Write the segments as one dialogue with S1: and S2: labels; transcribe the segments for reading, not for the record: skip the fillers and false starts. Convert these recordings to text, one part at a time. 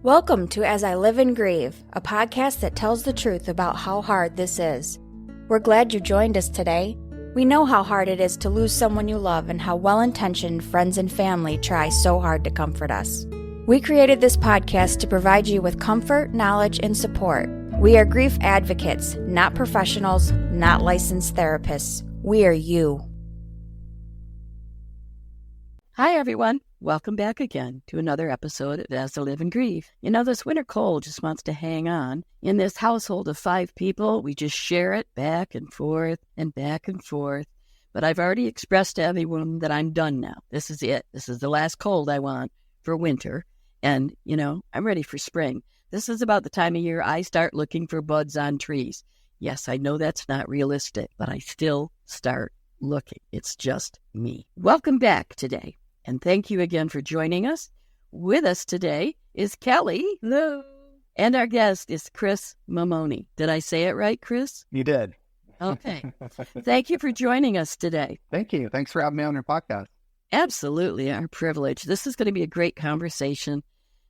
S1: Welcome to As I Live and Grieve, a podcast that tells the truth about how hard this is. We're glad you joined us today. We know how hard it is to lose someone you love and how well-intentioned friends and family try so hard to comfort us. We created this podcast to provide you with comfort, knowledge, and support. We are grief advocates, not professionals, not licensed therapists. We are you.
S2: Hi, everyone. Welcome back again to another episode of As I Live and Grieve. You know, this winter cold just wants to hang on. In this household of 5 people, we just share it back and forth and back and forth. But I've already expressed to everyone that I'm done now. This is it. This is the last cold I want for winter. And, you know, I'm ready for spring. This is about the time of year I start looking for buds on trees. Yes, I know that's not realistic, but I still start looking. It's just me. Welcome back today. And thank you again for joining us. With us today is Kelly.
S3: Hello.
S2: And our guest is Chris Mamone. Did I say it right, Chris?
S3: You did.
S2: Okay. Thank you for joining us today.
S3: Thank you. Thanks for having me on your podcast.
S2: Absolutely, our privilege. This is going to be a great conversation,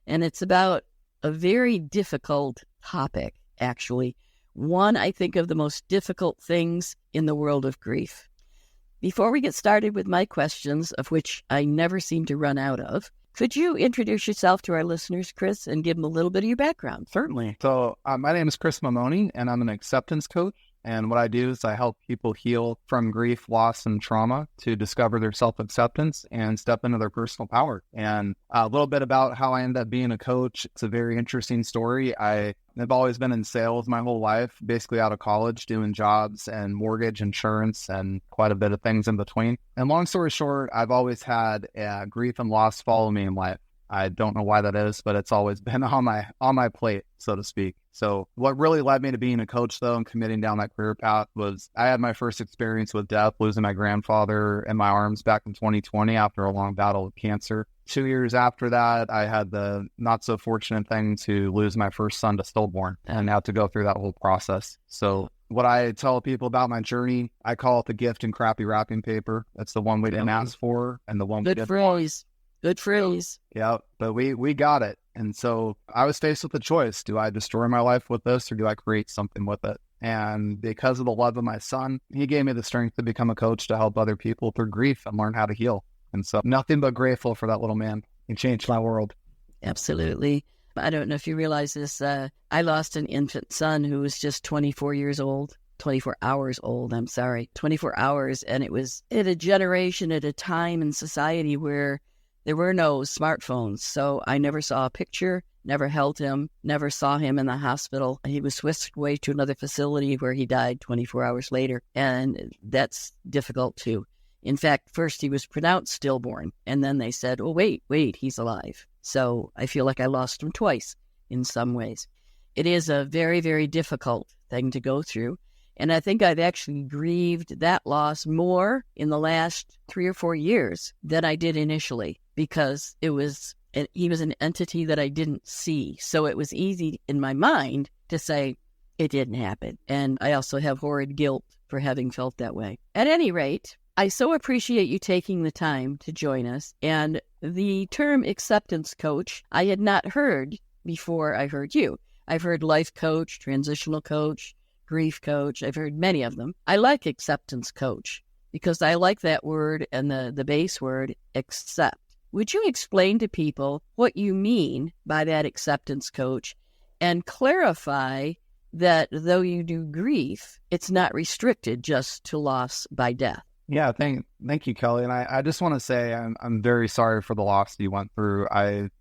S2: and it's about a very difficult topic, actually. One, I think, of the most difficult things in the world of grief. Before we get started with my questions, of which I never seem to run out of, could you introduce yourself to our listeners, Chris, and give them a little bit of your background?
S3: Certainly. So my name is Chris Mamone, and I'm an acceptance coach. And what I do is I help people heal from grief, loss, and trauma to discover their self-acceptance and step into their personal power. And a little bit about how I ended up being a coach. It's a very interesting story. I've always been in sales my whole life, basically out of college, doing jobs and mortgage insurance and quite a bit of things in between. And long story short, I've always had grief and loss follow me in life. I don't know why that is, but it's always been on my plate, so to speak. So what really led me to being a coach, though, and committing down that career path was I had my first experience with death, losing my grandfather in my arms back in 2020 after a long battle with cancer. 2 years after that, I had the not so fortunate thing to lose my first son to stillborn and have to go through that whole process. So what I tell people about my journey, I call it the gift in crappy wrapping paper. That's the one we didn't ask for and the one we did.
S2: Good phrase.
S3: Yeah, but we got it. And so I was faced with a choice. Do I destroy my life with this or do I create something with it? And because of the love of my son, he gave me the strength to become a coach to help other people through grief and learn how to heal. And so nothing but grateful for that little man. He changed my world.
S2: Absolutely. I don't know if you realize this. I lost an infant son who was just 24 hours old. 24 hours. And it was at a generation, at a time in society where there were no smartphones, so I never saw a picture, never held him, never saw him in the hospital. He was whisked away to another facility where he died 24 hours later, and that's difficult too. In fact, first he was pronounced stillborn, and then they said, oh, wait, he's alive. So I feel like I lost him twice in some ways. It is a very, very difficult thing to go through, and I think I've actually grieved that loss more in the last 3 or 4 years than I did initially, because he was an entity that I didn't see. So it was easy in my mind to say it didn't happen. And I also have horrid guilt for having felt that way. At any rate, I so appreciate you taking the time to join us. And the term acceptance coach, I had not heard before I heard you. I've heard life coach, transitional coach, grief coach. I've heard many of them. I like acceptance coach because I like that word and the base word accept. Would you explain to people what you mean by that acceptance coach and clarify that though you do grief, it's not restricted just to loss by death?
S3: Yeah, thank you, Kelly. And I just want to say I'm very sorry for the loss you went through.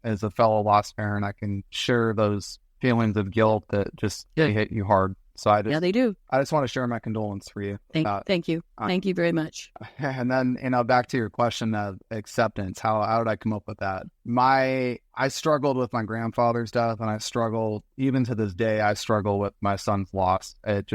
S3: As a fellow lost parent, I can share those feelings of guilt that just they hit you hard. So
S2: yeah, they do.
S3: I just want to share my condolence for you.
S2: Thank you. Thank you very much.
S3: And then, back to your question of acceptance. How did I come up with that? I struggled with my grandfather's death, and I struggle, even to this day, I struggle with my son's loss. It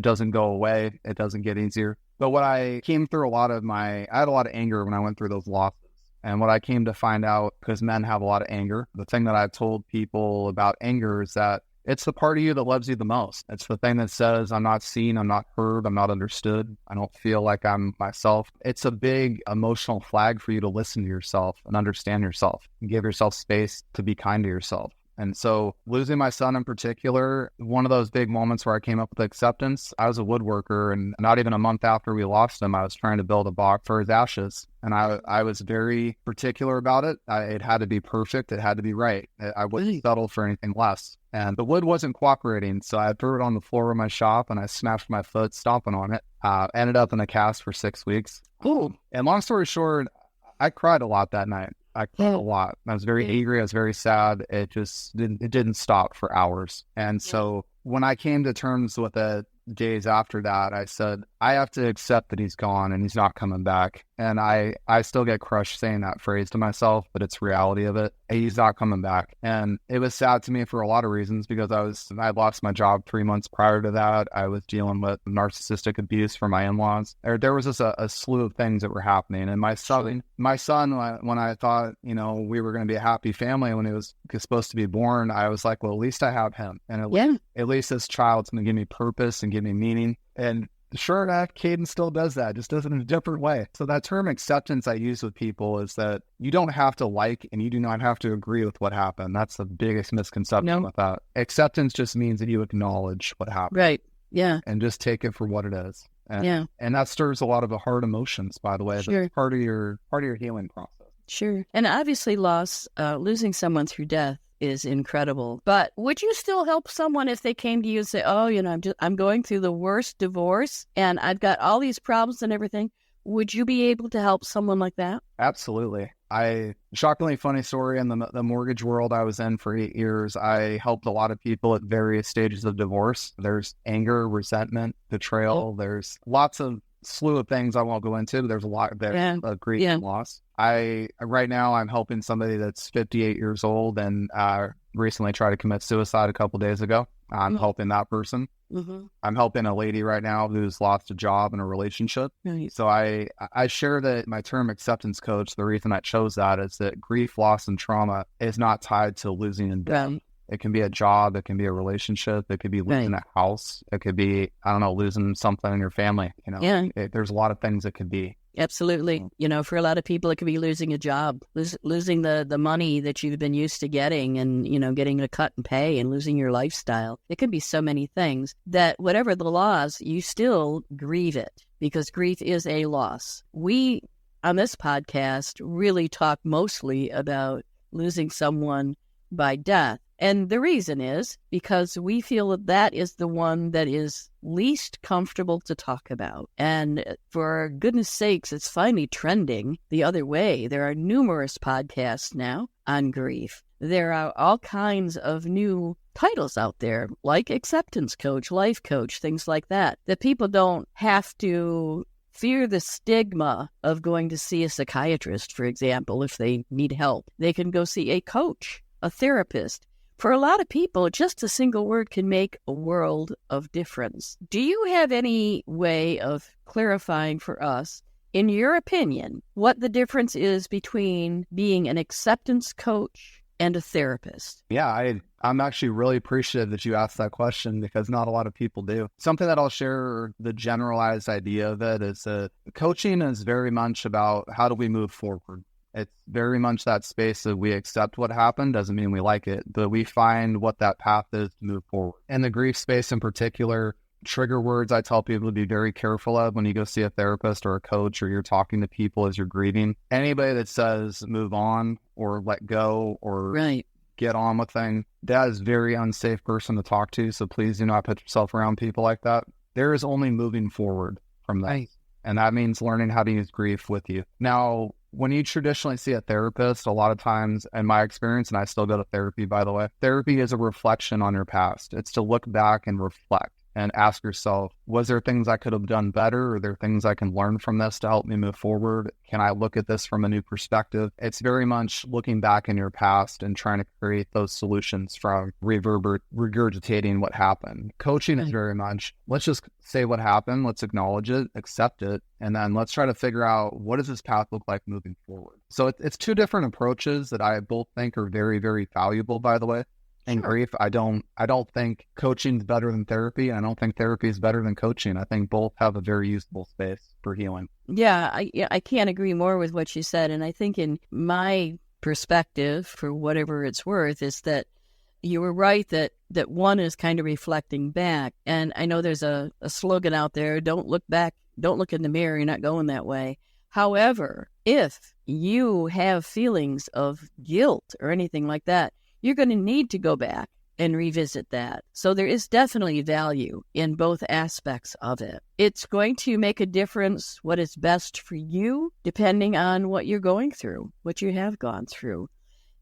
S3: doesn't go away. It doesn't get easier. But what I came through I had a lot of anger when I went through those losses. And what I came to find out, because men have a lot of anger, the thing that I've told people about anger is that it's the part of you that loves you the most. It's the thing that says, I'm not seen, I'm not heard, I'm not understood. I don't feel like I'm myself. It's a big emotional flag for you to listen to yourself and understand yourself and give yourself space to be kind to yourself. And so losing my son in particular, one of those big moments where I came up with acceptance, I was a woodworker, and not even a month after we lost him, I was trying to build a box for his ashes. And I was very particular about it. It had to be perfect. It had to be right. I wouldn't settle for anything less. And the wood wasn't cooperating, so I threw it on the floor of my shop and I smashed my foot stomping on it. Ended up in a cast for 6 weeks.
S2: Ooh.
S3: And long story short, I cried a lot that night. I cried a lot. I was very angry. I was very sad. It didn't stop for hours. And so when I came to terms with it days after that, I said, I have to accept that he's gone and he's not coming back. And I still get crushed saying that phrase to myself, but it's reality of it. He's not coming back. And it was sad to me for a lot of reasons, because I lost my job 3 months prior to that. I was dealing with narcissistic abuse from my in-laws. There was just a slew of things that were happening. And my son, when I thought, we were going to be a happy family when he was supposed to be born, I was like, well, at least I have him. And at least this child's going to give me purpose and give me meaning. And sure enough, Caden still does that, just does it in a different way. So that term acceptance I use with people is that you don't have to like and you do not have to agree with what happened. That's the biggest misconception with that. Acceptance just means that you acknowledge what happened.
S2: Right. Yeah.
S3: And just take it for what it is. And that stirs a lot of the hard emotions, by the way.
S2: Sure.
S3: That's part of your healing process.
S2: Sure. And obviously losing someone through death is incredible. But would you still help someone if they came to you and say, oh, I'm going through the worst divorce and I've got all these problems and everything? Would you be able to help someone like that?
S3: Absolutely. Shockingly funny story, in the mortgage world I was in for 8 years, I helped a lot of people at various stages of divorce. There's anger, resentment, betrayal. There's lots of slew of things I won't go into, but there's a lot there of grief and loss. Right now I'm helping somebody that's 58 years old and recently tried to commit suicide a couple days ago. I'm helping that person. Mm-hmm. I'm helping a lady right now who's lost a job and a relationship. Right. So I share that my term acceptance coach, the reason I chose that is that grief, loss, and trauma is not tied to losing and death. Right. It can be a job. It can be a relationship. It could be losing a house. It could be, losing something in your family. There's a lot of things it could be.
S2: Absolutely. For a lot of people, it could be losing a job, losing the money that you've been used to getting and, getting a cut and pay and losing your lifestyle. It can be so many things that whatever the loss, you still grieve it because grief is a loss. We, on this podcast, really talk mostly about losing someone by death. And the reason is because we feel that is the one that is least comfortable to talk about. And for goodness sakes, it's finally trending the other way. There are numerous podcasts now on grief. There are all kinds of new titles out there, like acceptance coach, life coach, things like that people don't have to fear the stigma of going to see a psychiatrist, for example, if they need help. They can go see a coach, a therapist. For a lot of people, just a single word can make a world of difference. Do you have any way of clarifying for us, in your opinion, what the difference is between being an acceptance coach and a therapist?
S3: Yeah, I'm actually really appreciative that you asked that question because not a lot of people do. Something that I'll share, the generalized idea of it is that coaching is very much about how do we move forward. It's very much that space that we accept what happened, doesn't mean we like it, but we find what that path is to move forward. In the grief space in particular, trigger words I tell people to be very careful of when you go see a therapist or a coach or you're talking to people as you're grieving. Anybody that says move on or let go or get on with things, that is a very unsafe person to talk to. So please do not put yourself around people like that. There is only moving forward from that. Right. And that means learning how to use grief with you. Now, when you traditionally see a therapist, a lot of times, in my experience, and I still go to therapy, by the way, therapy is a reflection on your past. It's to look back and reflect and ask yourself, was there things I could have done better? Are there things I can learn from this to help me move forward? Can I look at this from a new perspective? It's very much looking back in your past and trying to create those solutions from regurgitating what happened. Coaching is very much, let's just say what happened, let's acknowledge it, accept it, and then let's try to figure out what does this path look like moving forward. So it's two different approaches that I both think are very, very valuable, by the way. In grief, I don't think coaching is better than therapy. I don't think therapy is better than coaching. I think both have a very usable space for healing.
S2: Yeah, I can't agree more with what you said. And I think in my perspective, for whatever it's worth, is that you were right that one is kind of reflecting back. And I know there's a slogan out there, don't look back, don't look in the mirror, you're not going that way. However, if you have feelings of guilt or anything like that, you're going to need to go back and revisit that. So there is definitely value in both aspects of it. It's going to make a difference what is best for you, depending on what you're going through, what you have gone through.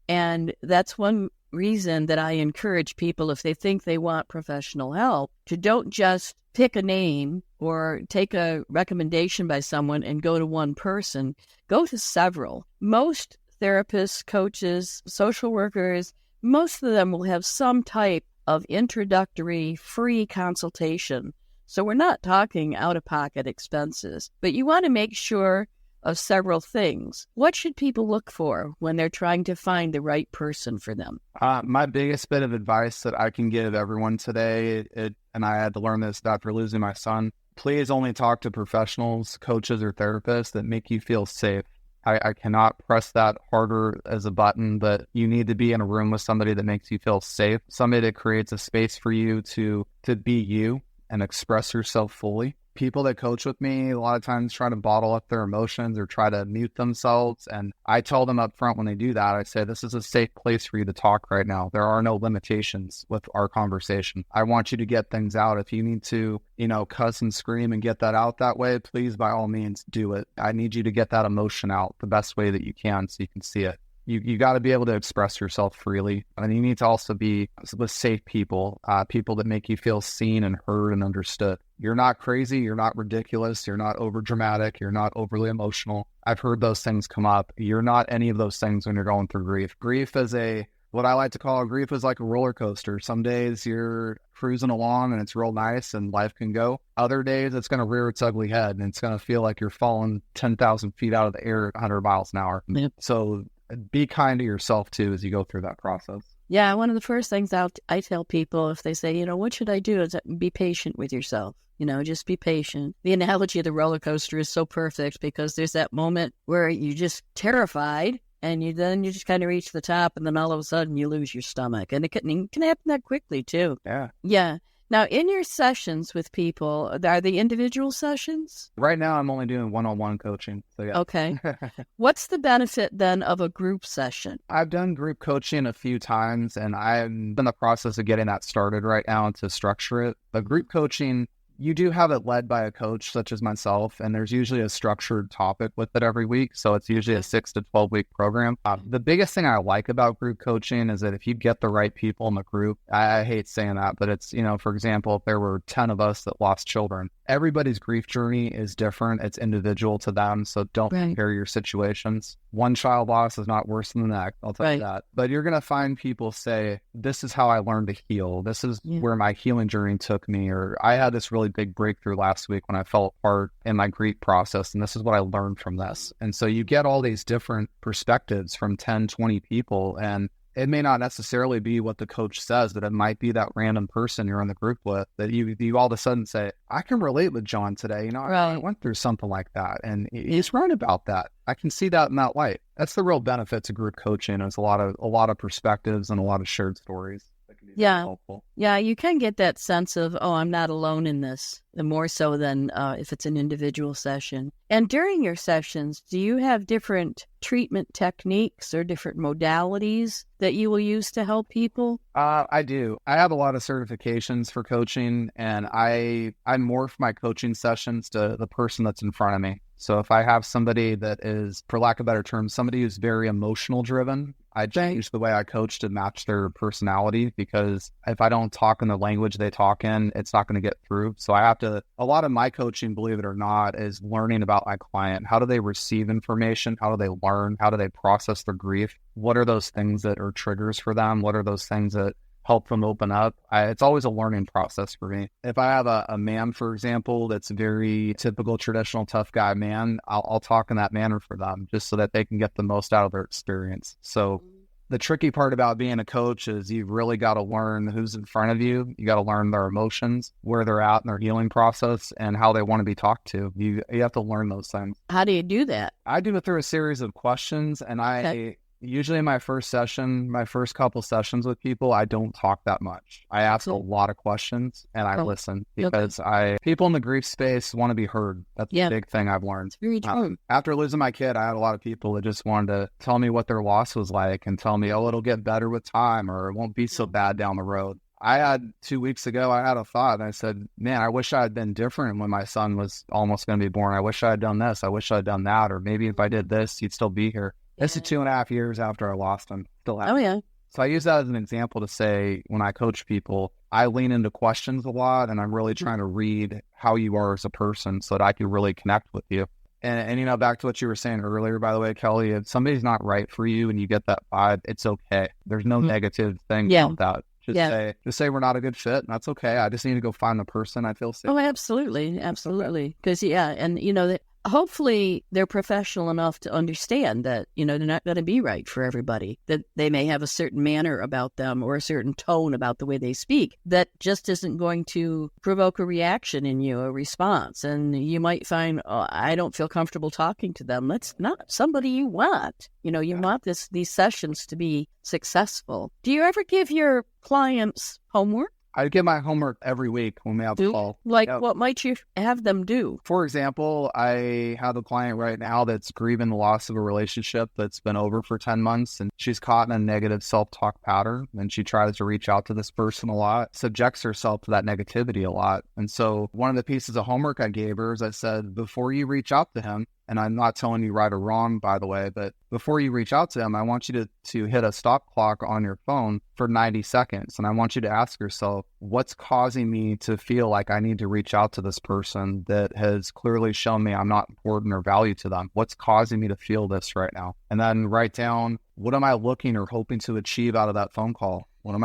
S2: And that's one reason that I encourage people, if they think they want professional help, to don't just pick a name or take a recommendation by someone and go to one person. Go to several. Most therapists, coaches, social workers, most of them will have some type of introductory free consultation. So we're not talking out-of-pocket expenses, but you want to make sure of several things. What should people look for when they're trying to find the right person for them?
S3: My biggest bit of advice that I can give everyone today, and I had to learn this after losing my son, please only talk to professionals, coaches, or therapists that make you feel safe. I cannot press that harder as a button, but you need to be in a room with somebody that makes you feel safe, somebody that creates a space for you to be you and express yourself fully. People that coach with me a lot of times try to bottle up their emotions or try to mute themselves. And I tell them up front when they do that, I say, this is a safe place for you to talk right now. There are no limitations with our conversation. I want you to get things out. If you need to, cuss and scream and get that out that way, please, by all means, do it. I need you to get that emotion out the best way that you can so you can see it. You got to be able to express yourself freely. And you need to also be with safe people, people that make you feel seen and heard and understood. You're not crazy. You're not ridiculous. You're not over dramatic. You're not overly emotional. I've heard those things come up. You're not any of those things when you're going through grief. Grief is what I like to call grief is like a roller coaster. Some days you're cruising along and it's real nice and life can go. Other days it's going to rear its ugly head and it's going to feel like you're falling 10,000 feet out of the air at 100 miles an hour.
S2: Yep.
S3: So be kind to yourself too as you go through that process.
S2: Yeah, one of the first things I tell people if they say, what should I do, is be patient with yourself. Just be patient. The analogy of the roller coaster is so perfect because there's that moment where you're just terrified and then you just kind of reach the top and then all of a sudden you lose your stomach. And it can happen that quickly too.
S3: Yeah.
S2: Yeah. Now, in your sessions with people, are they individual sessions?
S3: Right now, I'm only doing one-on-one coaching. So yeah.
S2: Okay. What's the benefit then of a group session?
S3: I've done group coaching a few times, and I'm in the process of getting that started right now to structure it. But group coaching, you do have it led by a coach such as myself, and there's usually a structured topic with it every week. So it's usually a 6 to 12 week program. The biggest thing I like about group coaching is that if you get the right people in the group, I hate saying that, but it's, for example, if there were 10 of us that lost children, everybody's grief journey is different. It's individual to them. So don't compare your situations. One child loss is not worse than the next. I'll tell you that. But you're going to find people say, this is how I learned to heal. This is where my healing journey took me. Or I had this really big breakthrough last week when I fell apart in my grief process. And this is what I learned from this. And so you get all these different perspectives from 10, 20 people. And it may not necessarily be what the coach says, but it might be that random person you're in the group with that you all of a sudden say, I can relate with John today. I went through something like that. And he's right about that. I can see that in that light. That's the real benefits of group coaching. Is a lot of perspectives and a lot of shared stories.
S2: Yeah, you can get that sense of, I'm not alone in this, and more so than if it's an individual session. And during your sessions, do you have different treatment techniques or different modalities that you will use to help people?
S3: I do. I have a lot of certifications for coaching, and I morph my coaching sessions to the person that's in front of me. So if I have somebody that is, for lack of a better term, somebody who's very emotional driven, I change the way I coach to match their personality, because if I don't talk in the language they talk in, it's not going to get through. So I have to, a lot of my coaching, believe it or not, is learning about my client. How do they receive information? How do they learn? How do they process their grief? What are those things that are triggers for them? What are those things that help them open up? It's always a learning process for me. If I have a man, for example, that's very typical, traditional, tough guy man, I'll talk in that manner for them just so that they can get the most out of their experience. So the tricky part about being a coach is you've really got to learn who's in front of you. You got to learn their emotions, where they're at in their healing process, and how they want to be talked to. You have to learn those things.
S2: How do you do that?
S3: I do it through a series of questions, and Usually in my first couple sessions with people, I don't talk that much. I ask a lot of questions and I listen because people in the grief space want to be heard. That's the big thing I've learned.
S2: It's very true.
S3: After losing my kid, I had a lot of people that just wanted to tell me what their loss was like and tell me, oh, it'll get better with time or it won't be so bad down the road. I had 2 weeks ago, I had a thought and I said, man, I wish I had been different when my son was almost going to be born. I wish I had done this. I wish I had done that. Or maybe if I did this, he'd still be here. This is 2.5 years after I lost him. Still have.
S2: Oh, yeah.
S3: So I use that as an example to say when I coach people, I lean into questions a lot and I'm really trying to read how you are as a person so that I can really connect with you. And you know, back to what you were saying earlier, by the way, Kelly, if somebody's not right for you and you get that vibe, it's okay. There's no negative thing about that. Just say we're not a good fit, and that's okay. I just need to go find the person I feel safe.
S2: Oh, absolutely. Because, and, hopefully they're professional enough to understand that, they're not going to be right for everybody, that they may have a certain manner about them or a certain tone about the way they speak that just isn't going to provoke a reaction in you, a response. And you might find, oh, I don't feel comfortable talking to them. That's not somebody you want. You want these sessions to be successful. Do you ever give your clients homework?
S3: I give my homework every week when we have a call.
S2: What might you have them do?
S3: For example, I have a client right now that's grieving the loss of a relationship that's been over for 10 months, and she's caught in a negative self-talk pattern, and she tries to reach out to this person a lot, subjects herself to that negativity a lot. And so one of the pieces of homework I gave her is I said, before you reach out to him, and I'm not telling you right or wrong, by the way, but before you reach out to him, I want you to hit a stop clock on your phone for 90 seconds. And I want you to ask yourself, what's causing me to feel like I need to reach out to this person that has clearly shown me I'm not important or value to them? What's causing me to feel this right now? And then write down, what am I looking or hoping to achieve out of that phone call? What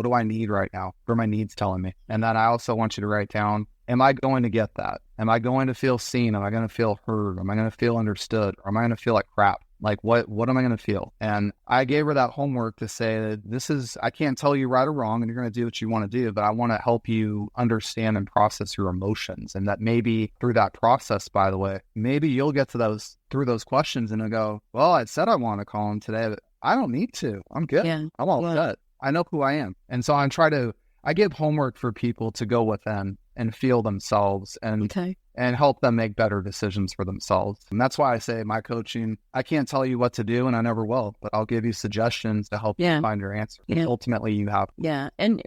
S3: do I need right now? What are my needs telling me? And then I also want you to write down, am I going to get that? Am I going to feel seen? Am I going to feel heard? Am I going to feel understood? Or am I going to feel like crap? Like, what am I going to feel? And I gave her that homework to say that I can't tell you right or wrong, and you're going to do what you want to do, but I want to help you understand and process your emotions. And that maybe through that process, by the way, maybe you'll get to through those questions and go, well, I said I want to call him today, but I don't need to. I'm good. Yeah. I'm all set. I know who I am. And so I give homework for people to go within and feel themselves and help them make better decisions for themselves. And that's why I say my coaching, I can't tell you what to do and I never will, but I'll give you suggestions to help you find your answer. Yeah. Ultimately, you have.
S2: Yeah. And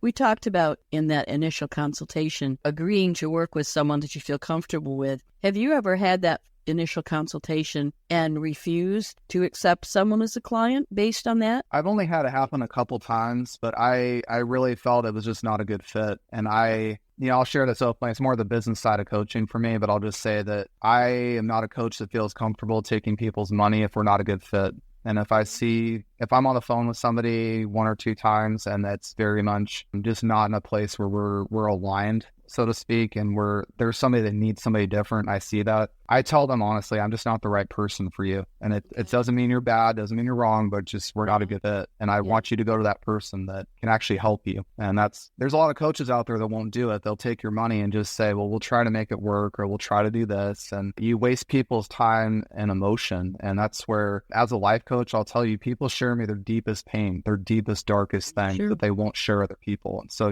S2: we talked about in that initial consultation, agreeing to work with someone that you feel comfortable with. Have you ever had that initial consultation and refused to accept someone as a client based on that?
S3: I've only had it happen a couple times, but I really felt it was just not a good fit. And I'll share this openly. It's more the business side of coaching for me, but I'll just say that I am not a coach that feels comfortable taking people's money if we're not a good fit. And if I'm on the phone with somebody 1 or 2 times and that's very much just not in a place where we're aligned, so to speak, and there's somebody that needs somebody different, I see that, I tell them honestly, I'm just not the right person for you. And it doesn't mean you're bad, doesn't mean you're wrong, but just we're not a good fit. And I want you to go to that person that can actually help you. And there's a lot of coaches out there that won't do it. They'll take your money and just say, well, we'll try to make it work, or we'll try to do this. And you waste people's time and emotion. And that's where, as a life coach, I'll tell you, people share me their deepest pain, their deepest, darkest things that they won't share with other people. And so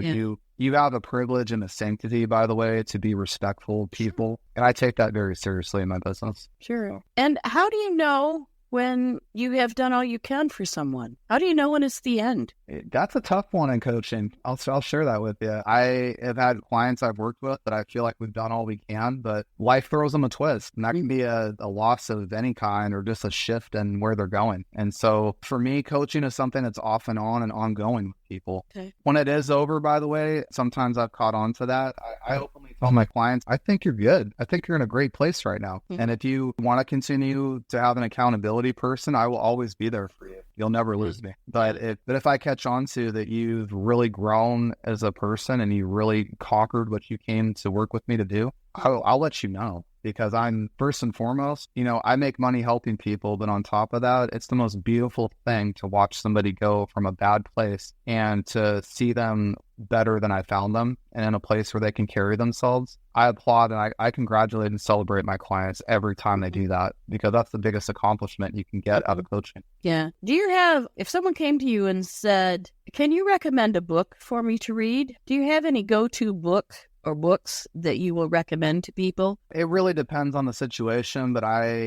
S3: you have a privilege and a sanctity, by the way, to be respectful of people. And I take that very seriously in my business.
S2: Sure. And how do you know when you have done all you can for someone? How do you know when it's the end?
S3: That's a tough one in coaching. I'll share that with you. I have had clients I've worked with that I feel like we've done all we can, but life throws them a twist. And that can be a loss of any kind or just a shift in where they're going. And so for me, coaching is something that's off and on and ongoing with people. Okay. When it is over, by the way, sometimes I've caught on to that. I openly tell my clients, I think you're good. I think you're in a great place right now. Mm-hmm. And if you want to continue to have an accountability person, I will always be there for you. You'll never lose me. But if I catch on to that you've really grown as a person and you really conquered what you came to work with me to do, I'll let you know. Because I'm first and foremost, I make money helping people, but on top of that, it's the most beautiful thing to watch somebody go from a bad place and to see them better than I found them and in a place where they can carry themselves. I applaud and I congratulate and celebrate my clients every time they do that, because that's the biggest accomplishment you can get out of coaching.
S2: Yeah. Do you have, if someone came to you and said, can you recommend a book for me to read? Do you have any go-to book or books that you will recommend to people?
S3: It really depends on the situation, but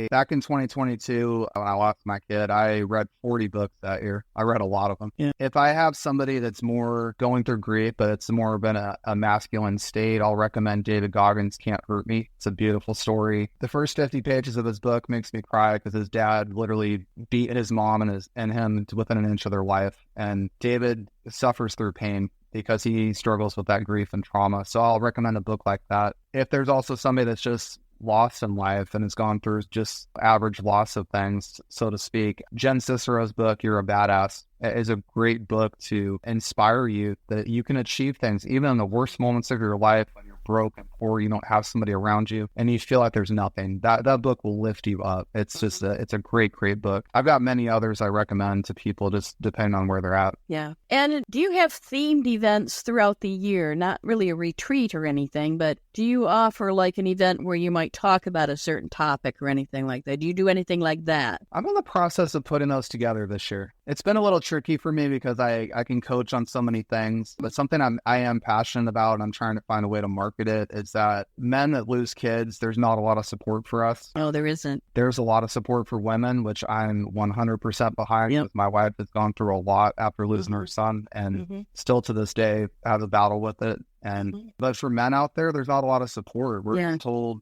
S3: back in 2022, when I lost my kid, I read 40 books that year. I read a lot of them. Yeah. If I have somebody that's more going through grief, but it's more been a masculine state, I'll recommend David Goggins' Can't Hurt Me. It's a beautiful story. The first 50 pages of his book makes me cry because his dad literally beat his mom and him to within an inch of their life. And David suffers through pain because he struggles with that grief and trauma. So I'll recommend a book like that. If there's also somebody that's just lost in life and has gone through just average loss of things, so to speak, Jen Cicero's book, You're a Badass, is a great book to inspire you that you can achieve things, even in the worst moments of your life when you're broke and poor, you don't have somebody around you, and you feel like there's nothing. That book will lift you up. It's just it's a great book. I've got many others I recommend to people, just depending on where they're at.
S2: Yeah. And do you have themed events throughout the year? Not really a retreat or anything, but do you offer like an event where you might talk about a certain topic or anything like that? Do you do anything like that?
S3: I'm in the process of putting those together this year. It's been a little tricky for me because I can coach on so many things, but something I am passionate about, and I'm trying to find a way to market it, is that men that lose kids, there's not a lot of support for us.
S2: Oh, there isn't.
S3: There's a lot of support for women, which I'm 100% behind. Yep. My wife has gone through a lot after losing her son, and still to this day has a battle with it. And but for men out there, there's not a lot of support. We're told,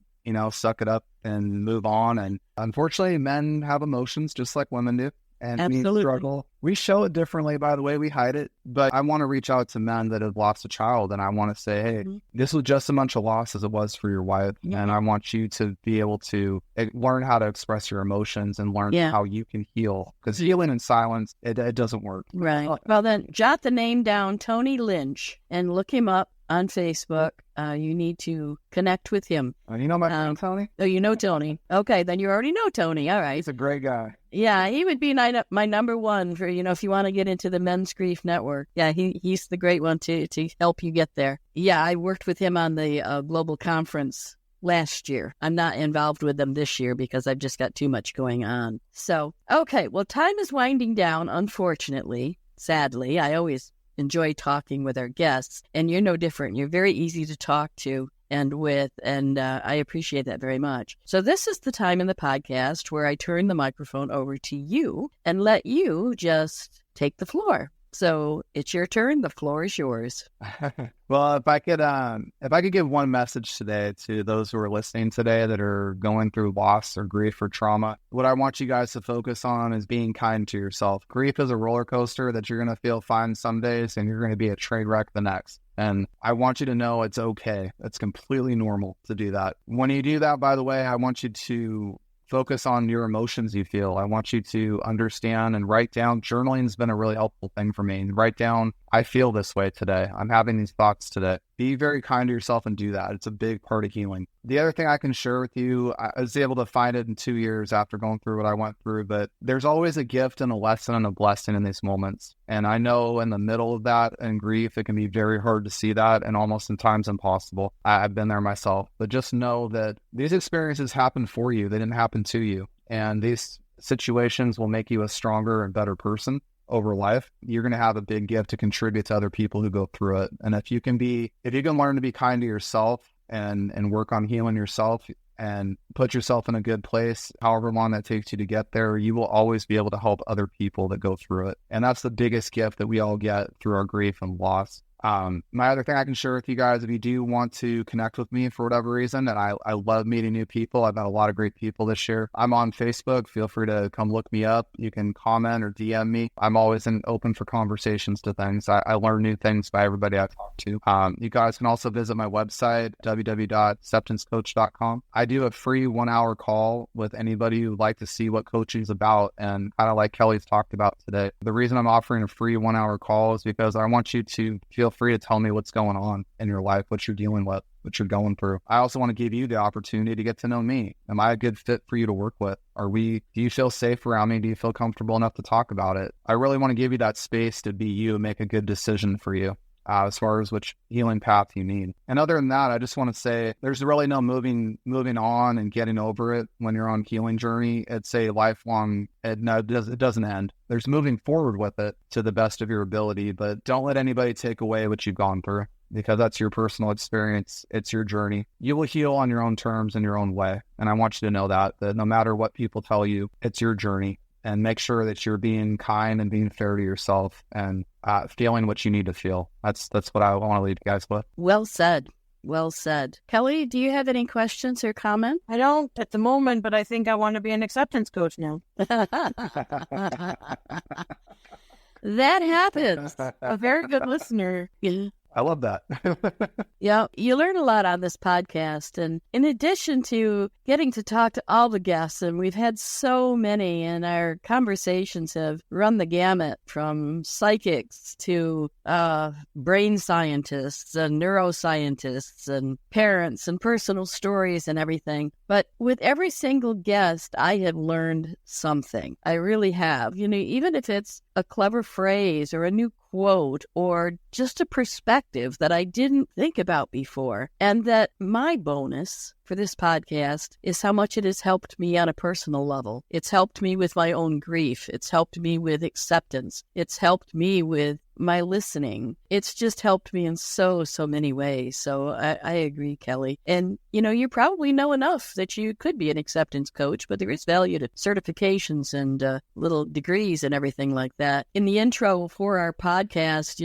S3: suck it up and move on. And unfortunately, men have emotions just like women do. And we struggle. We show it differently by the way we hide it. But I want to reach out to men that have lost a child. And I want to say, hey, this was just as much a loss as it was for your wife. And I want you to be able to learn how to express your emotions and learn how you can heal. Because healing in silence, it doesn't work.
S2: Right. Well, then jot the name down, Tony Lynch, and look him up on Facebook. You need to connect with him.
S3: You know my friend Tony?
S2: Oh, you know Tony. Okay, then you already know Tony. All right.
S3: He's a great guy.
S2: Yeah, he would be my number one for, if you want to get into the Men's Grief Network. Yeah, he's the great one to help you get there. Yeah, I worked with him on the global conference last year. I'm not involved with them this year because I've just got too much going on. So, okay, well, time is winding down, unfortunately, sadly. I always enjoy talking with our guests, and you're no different. You're very easy to talk to and with, and I appreciate that very much. So this is the time in the podcast where I turn the microphone over to you and let you just take the floor. So it's your turn. The floor is yours.
S3: Well, if I could give one message today to those who are listening today that are going through loss or grief or trauma, what I want you guys to focus on is being kind to yourself. Grief is a roller coaster that you're going to feel fine some days and you're going to be a train wreck the next. And I want you to know it's okay. It's completely normal to do that. When you do that, by the way, I want you to focus on your emotions you feel. I want you to understand and write down. Journaling has been a really helpful thing for me. Write down, I feel this way today. I'm having these thoughts today. Be very kind to yourself and do that. It's a big part of healing. The other thing I can share with you, I was able to find it in 2 years after going through what I went through, but there's always a gift and a lesson and a blessing in these moments. And I know in the middle of that and grief, it can be very hard to see that and almost in times impossible. I've been there myself, but just know that these experiences happen for you. They didn't happen to you. And these situations will make you a stronger and better person over life. You're going to have a big gift to contribute to other people who go through it. And if you can learn to be kind to yourself and work on healing yourself and put yourself in a good place, however long that takes you to get there, you will always be able to help other people that go through it. And that's the biggest gift that we all get through our grief and loss. My other thing I can share with you guys, if you do want to connect with me for whatever reason, and I love meeting new people. I've met a lot of great people this year. I'm on Facebook. Feel free to come look me up. You can comment or DM me. I'm always open for conversations to things. I learn new things by everybody I talk to. You guys can also visit my website, www.acceptancecoach.com. I do a free 1-hour call with anybody who would like to see what coaching is about, and kind of like Kelly's talked about today. The reason I'm offering a free 1-hour call is because I want you to feel free to tell me what's going on in your life, what you're dealing with, what you're going through. I also want to give you the opportunity to get to know me. Am I a good fit for you to work with? Do you feel safe around me? Do you feel comfortable enough to talk about it? I really want to give you that space to be you and make a good decision for you. As far as which healing path you need. And other than that, I just want to say there's really no moving on and getting over it when you're on a healing journey. It's a lifelong, it doesn't end. There's moving forward with it to the best of your ability, but don't let anybody take away what you've gone through, because that's your personal experience. It's your journey. You will heal on your own terms in your own way. And I want you to know that no matter what people tell you, it's your journey. And make sure that you're being kind and being fair to yourself and feeling what you need to feel. That's what I want to leave you guys with.
S2: Well said. Well said. Kelly, do you have any questions or comments?
S4: I don't at the moment, but I think I want to be an acceptance coach now.
S2: That happens.
S4: A very good listener.
S2: Yeah.
S3: I love that.
S2: Yeah, you learn a lot on this podcast. And in addition to getting to talk to all the guests, and we've had so many, and our conversations have run the gamut from psychics to brain scientists and neuroscientists and parents and personal stories and everything. But with every single guest, I have learned something. I really have. Even if it's a clever phrase or a new quote or just a perspective that I didn't think about before. And that my bonus for this podcast is how much it has helped me on a personal level. It's helped me with my own grief. It's helped me with acceptance. It's helped me with my listening. It's just helped me in so many ways. So I agree, Kelly. And, you probably know enough that you could be an acceptance coach, but there is value to certifications and little degrees and everything like that. In the intro for our podcast,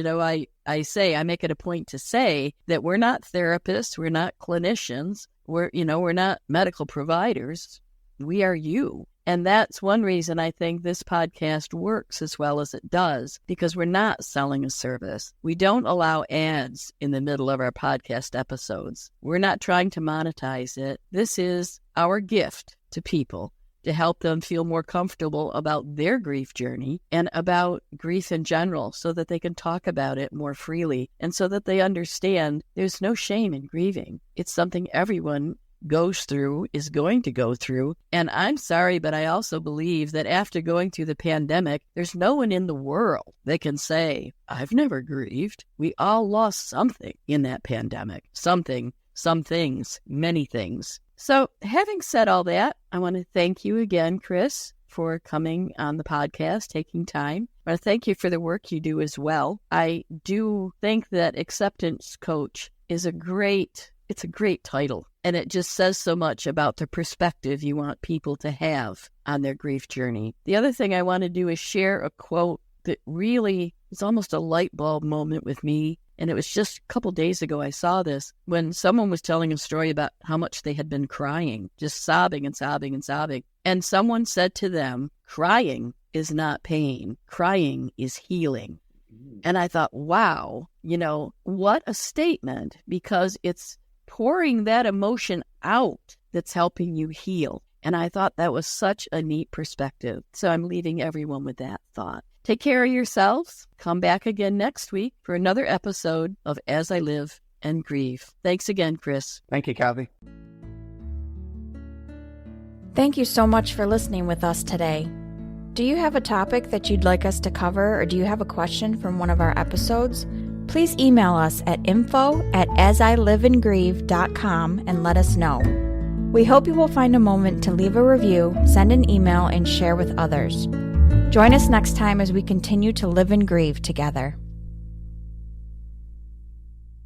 S2: I make it a point to say that we're not therapists. We're not clinicians. We're not medical providers. We are you. And that's one reason I think this podcast works as well as it does, because we're not selling a service. We don't allow ads in the middle of our podcast episodes. We're not trying to monetize it. This is our gift to people to help them feel more comfortable about their grief journey and about grief in general, so that they can talk about it more freely and so that they understand there's no shame in grieving. It's something everyone goes through, is going to go through. And I'm sorry, but I also believe that after going through the pandemic, there's no one in the world that can say, I've never grieved. We all lost something in that pandemic. Something, some things, many things. So having said all that, I want to thank you again, Chris, for coming on the podcast, taking time. I want to thank you for the work you do as well. I do think that acceptance coach is a great title. And it just says so much about the perspective you want people to have on their grief journey. The other thing I want to do is share a quote that really was almost a light bulb moment with me. And it was just a couple days ago I saw this when someone was telling a story about how much they had been crying, just sobbing and sobbing and sobbing. And someone said to them, crying is not pain. Crying is healing. And I thought, wow, what a statement, because it's pouring that emotion out that's helping you heal. And I thought that was such a neat perspective. So I'm leaving everyone with that thought. Take care of yourselves. Come back again next week for another episode of As I Live and Grieve. Thanks again, Chris.
S3: Thank you, Kathy.
S1: Thank you so much for listening with us today. Do you have a topic that you'd like us to cover, or do you have a question from one of our episodes? Please email us at info@asiliveandgrieve.com and let us know. We hope you will find a moment to leave a review, send an email, and share with others. Join us next time as we continue to live and grieve together.